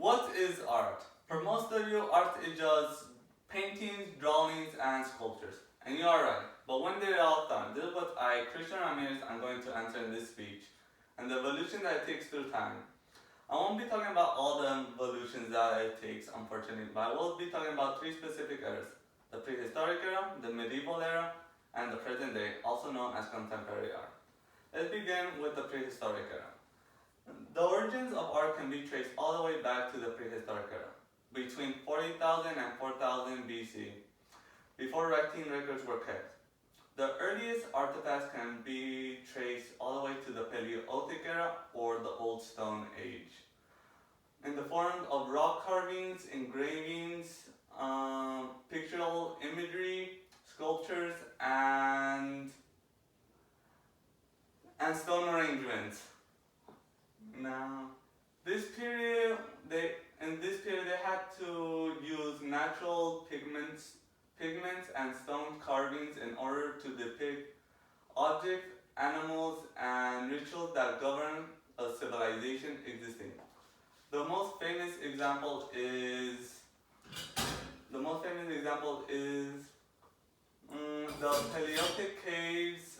What is art? For most of you, art is just paintings, drawings, and sculptures. And you are right. But when they're all done, this is what I, Christian Ramirez, I'm going to answer in this speech. And the evolution that it takes through time. I won't be talking about all the evolutions that it takes, unfortunately, but I will be talking about three specific eras. The prehistoric era, the medieval era, and the present day, also known as contemporary art. Let's begin with the prehistoric era. The origins of art can be traced all the way back to the prehistoric era, between 40,000 and 4000 BC, before writing records were kept. The earliest artifacts can be traced all the way to the Paleolithic era or the Old Stone Age, in the form of rock carvings, engravings, pictorial imagery, sculptures, and stone arrangements. Now, in this period they had to use natural pigments and stone carvings in order to depict objects, animals, and rituals that govern a civilization existing. The most famous example is the Paleolithic caves.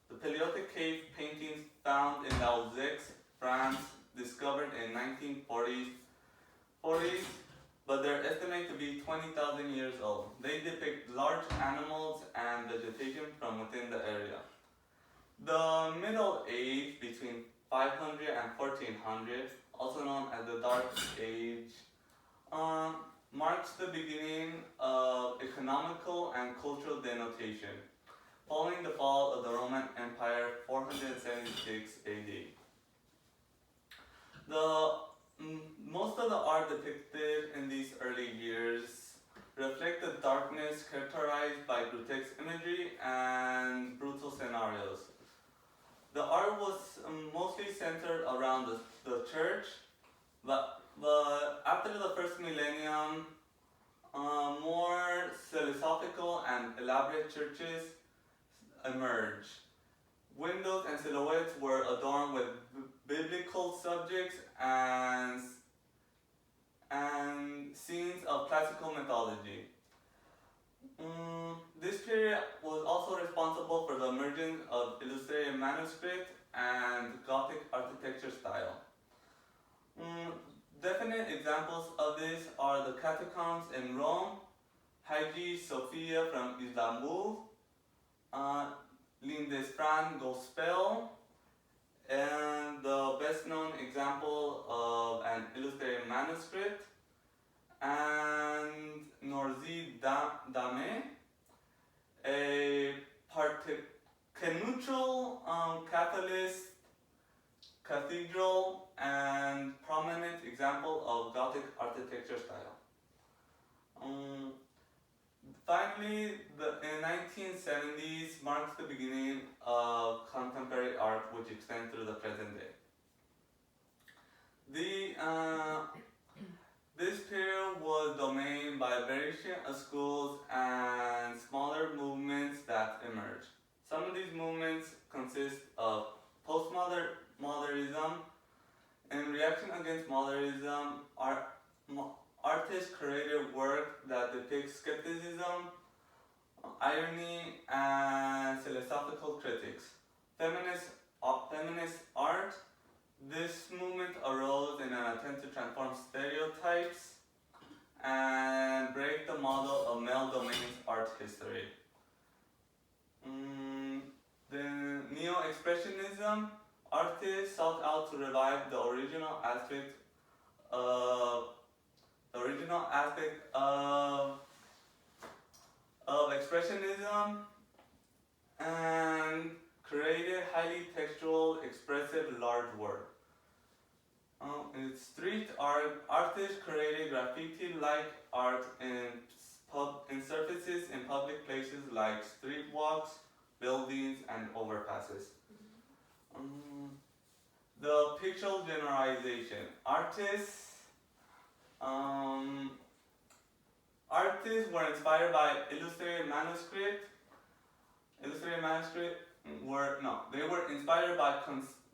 The Paleolithic cave paintings found in Alsace, France, discovered in 1940s, but they're estimated to be 20,000 years old. They depict large animals and vegetation from within the area. The Middle Age, between 500 and 1400, also known as the Dark Age, marks the beginning of economical and cultural denotation, following the fall of the Roman Empire 476 AD. Most of the art depicted in these early years reflect the darkness characterized by grotesque imagery and brutal scenarios. The art was mostly centered around the church, but after the first millennium, more philosophical and elaborate churches emerged. Windows and silhouettes were adorned with biblical subjects and scenes of classical mythology. This period was also responsible for the emergence of illustrated manuscript and Gothic architecture style. Definite examples of this are the catacombs in Rome, Hagia Sophia from Istanbul, Lindisfarne Gospel, and the best known example of an illustrated manuscript, and Norzi Dame, a neutral Catholic cathedral and prominent example of Gothic architecture style. Finally, in 1970s marks the beginning of contemporary art, which extends through the present day. This period was dominated by a variation of schools and smaller movements that emerged. Some of these movements consist of postmodernism. In reaction against modernism, artists created work that depicts skepticism, irony, and philosophical critics. Feminist art. This movement arose in an attempt to transform stereotypes and break the model of male domains art history. The neo-expressionism. Artists sought out to revive the original aspect of expressionism and created highly textual, expressive, large work. In street art, artists created graffiti-like art in surfaces in public places like street walks, buildings, and overpasses. The pictorial generalization. Artists were inspired by illustrated manuscript. They were inspired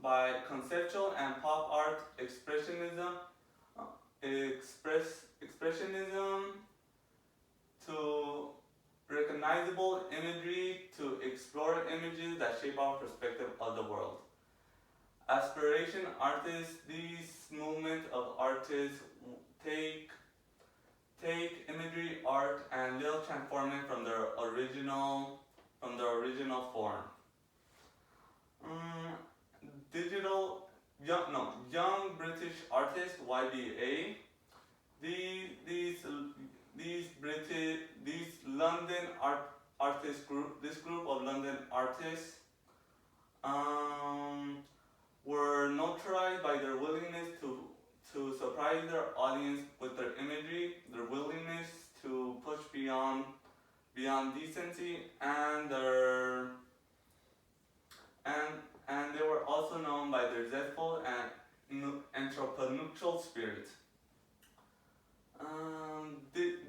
by conceptual and pop art expressionism. expressionism to recognizable imagery to explore images that shape our perspective of the world. Aspiration artists, these movement of artists take imagery art and they'll transform it from their original form. Digital young British artist YBA. These London artist group, this group of London artists were notarized by their willingness to surprise their audience with their imagery, their willingness to push beyond decency, and they were also known by their zestful and entrepreneurial spirit.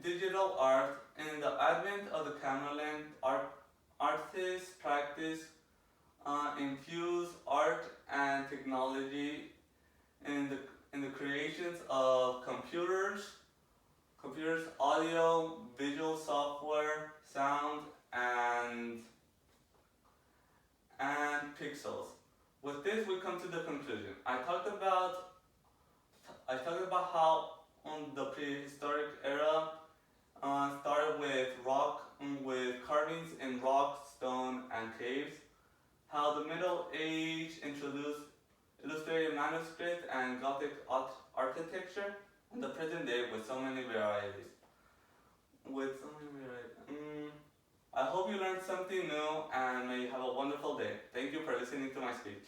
Digital art. In the advent of the camera lens, artists practice infuse art and technology in the creations of computers, audio, visual software, sound, and pixels. With this, we come to the conclusion. I talked about how the prehistoric era started with carvings in rock, stone, and caves. How the Middle Age introduced illustrated manuscripts and Gothic architecture, and the present day with so many varieties. I hope you learned something new and may you have a wonderful day. Thank you for listening to my speech.